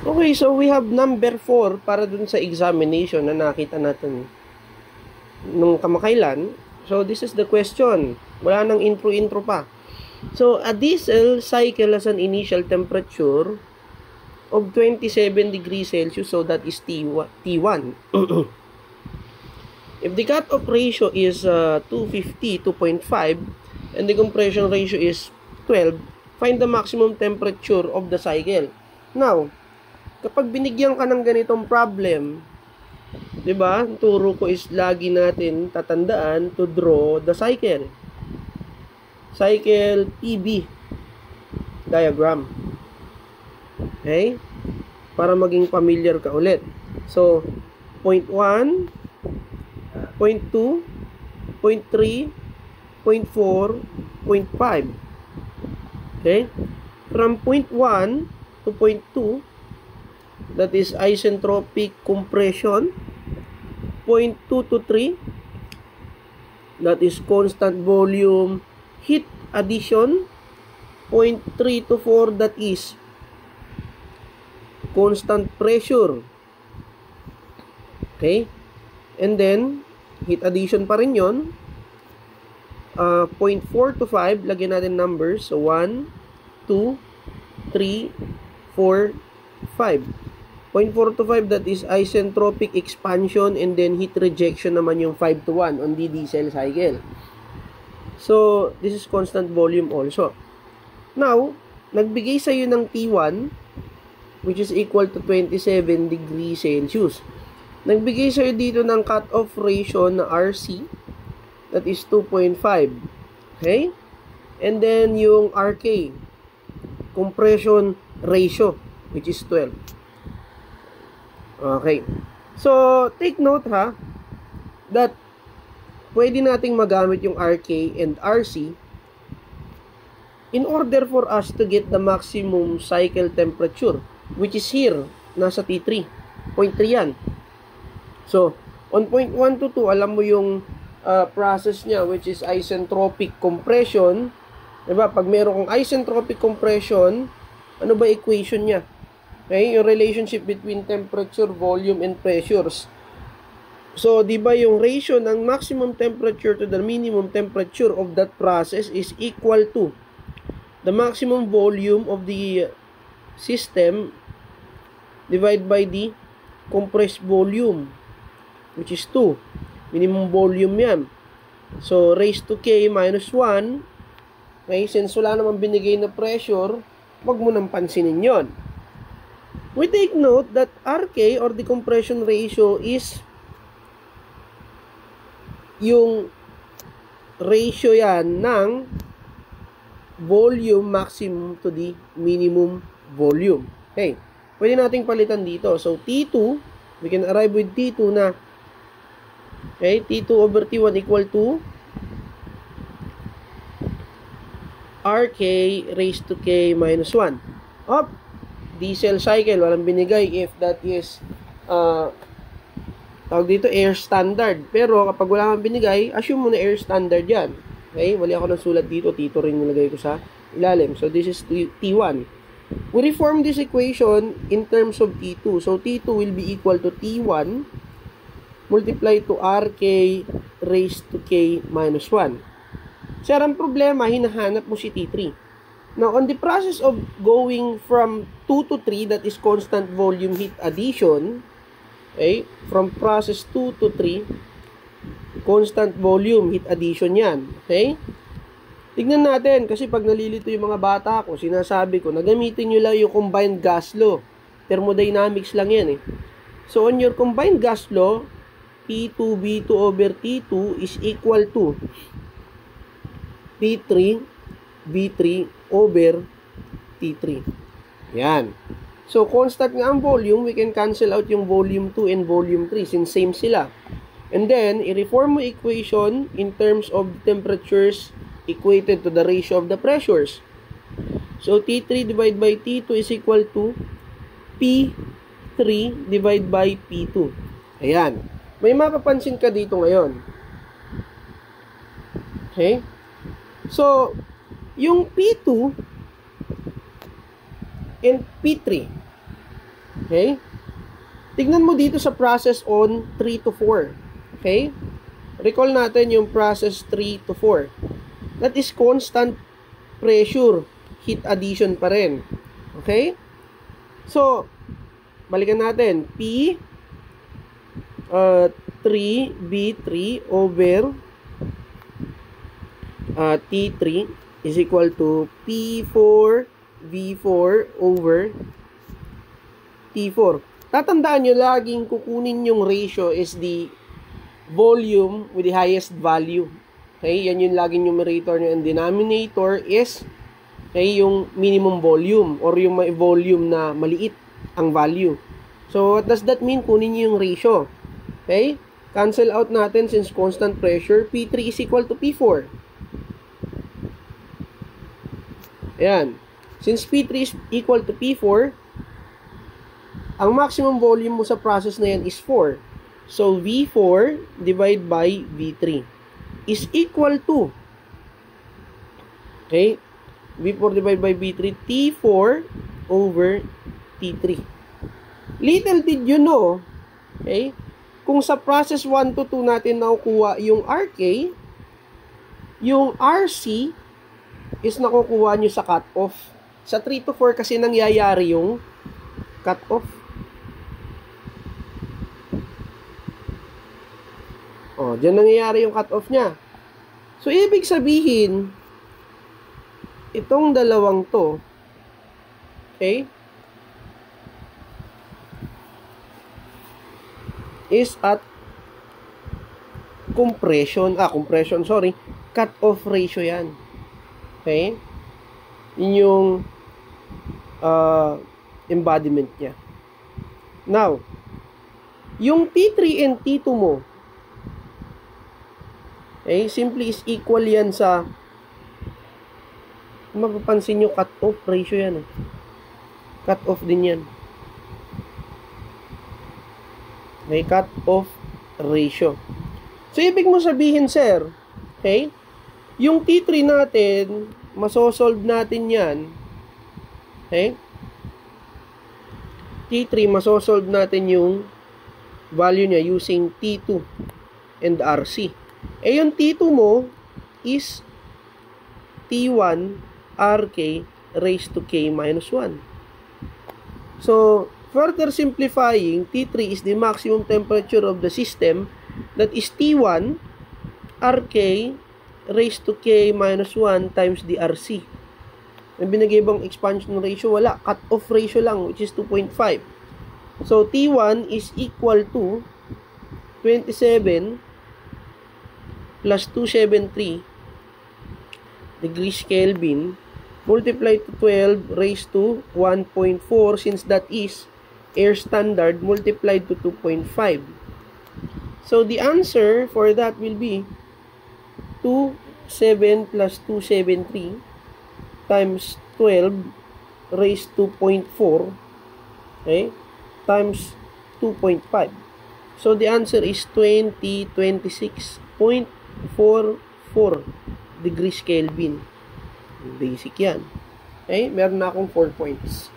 Okay, so we have number 4 para dun sa examination na nakita natin nung kamakailan. So, this is the question. Wala nang intro-intro pa. So, a diesel cycle has an initial temperature of 27 degrees Celsius. So, that is T1. If the cut-off ratio is 250, 2.5, and the compression ratio is 12, find the maximum temperature of the cycle. Now, kapag binigyan ka ng ganitong problem, 'di ba? Turo ko is lagi natin tatandaan to draw the cycle. Cycle PB diagram. Okay? Para maging familiar ka ulit. So, point 1, point 2, point 3, point 4, point 5. Okay? From point 1 to point 2, that is isentropic compression. Point 2 to 3, that is constant volume heat addition. Point 3 to 4, that is constant pressure. Okay? And then, heat addition pa rin yun. Point 4 to 5, lagyan natin numbers. So, 1, 2, 3, 4, 5. Point 4 to 5, that is isentropic expansion, and then heat rejection naman yung 5 to 1 on the diesel cycle. So, this is constant volume also. Now, nagbigay sa'yo ng T1, which is equal to 27 degrees Celsius. Nagbigay sa'yo dito ng cut-off ratio na RC, that is 2.5. Okay? And then, yung RK, compression ratio, which is 12. Okay. So, take note ha, that pwede nating magamit yung RK and RC in order for us to get the maximum cycle temperature, which is here, nasa T3. Point 3 yan. So, on point 1 to 2, alam mo yung process niya, which is isentropic compression. Diba? Pag meron kong isentropic compression, ano ba equation niya? Okay, yung relationship between temperature, volume, and pressures. So, di ba yung ratio ng maximum temperature to the minimum temperature of that process is equal to the maximum volume of the system divided by the compressed volume, which is 2. Minimum volume yan. So, raised to K minus 1. Okay, since wala naman binigay na pressure, wag mo nang pansinin yon. We take note that RK or the compression ratio is yung ratio yan ng volume maximum to the minimum volume. Okay. Pwede nating palitan dito. So, T2, we can arrive with T2 na, okay, T2 over T1 equal to RK raised to K minus 1. Up. Diesel cycle, walang binigay if that is tawag dito air standard. Pero kapag wala kang binigay, assume mo na air standard yan. Okay? Wali ako ng sulat dito. Tito rin nilagay ko sa ilalim. So, this is T1. We reform this equation in terms of T2. So, T2 will be equal to T1 multiply to RK raised to K minus 1. Sir, ang problema, hinahanap mo si T3. Now, on the process of going from 2 to 3, that is constant volume heat addition, okay, from process 2 to 3, constant volume heat addition yan, okay? Tignan natin, kasi pag nalilito yung mga bata ko, sinasabi ko, nagamitin nyo lang yung combined gas law. Thermodynamics lang yan eh. So, on your combined gas law, T2B2 over T2 is equal to T3B3 over T3. Yan. So, constant nga ang volume, we can cancel out yung volume 2 and volume 3 since same sila. And then, i-reform mo equation in terms of temperatures equated to the ratio of the pressures. So, T3 divided by T2 is equal to P3 divided by P2. Ayan. May mapapansin ka dito ngayon. Okay? So, yung P2 and P3, Okay? Tignan mo dito sa process on 3 to 4. Okay? Recall natin yung process 3 to 4. That is constant pressure. Heat addition pa rin. Okay? So, balikan natin. P 3B3 over T3 is equal to P4V4 over T4. Tatandaan nyo, laging kukunin yung ratio is the volume with the highest value. Okay? Yan yung laging numerator nyo. And denominator is yung minimum volume or yung may volume na maliit ang value. So, what does that mean? Kunin nyo yung ratio. Okay? Cancel out natin since constant pressure. P3 is equal to P4. Ayan. Since P3 is equal to P4, ang maximum volume mo sa process na yan is 4. So, V4 divided by V3 is equal to, okay, V4 divided by V3, T4 over T3. Little did you know, okay, kung sa process 1 to 2 natin nakukuha yung RK, yung RC is nakukuha nyo sa cut-off. Sa 3 to 4 kasi nangyayari yung cut-off. O, dyan nangyayari yung cut-off niya. So, ibig sabihin, itong dalawang to, okay, is at cut-off ratio yan. Okay? Yun yung embodiment niya. Now, yung T3 and T2 mo, okay, simply is equal yan sa, mapapansin nyo, cut-off ratio yan. Cut-off din yan. Okay, cut-off ratio. So, ibig mo sabihin, sir, okay, yung T3 natin, masosolve natin yan, okay, T3, masosolve natin yung value niya using T2 and RC. Eh, yung T2 mo is T1 RK raised to K minus 1. So, further simplifying, T3 is the maximum temperature of the system, that is T1 RK raised to K minus 1 times the RC. May binigay bang expansion ratio? Wala. Cut-off ratio lang, which is 2.5. So, T1 is equal to 27 plus 273 degrees Kelvin multiplied to 12 raised to 1.4, since that is air standard, multiplied to 2.5. So, the answer for that will be 27 plus 273 times 12 raised to 0.4, okay, times 2.5. So, the answer is 26.44 degrees Kelvin. Basic yan. Okay, meron na akong 4 points.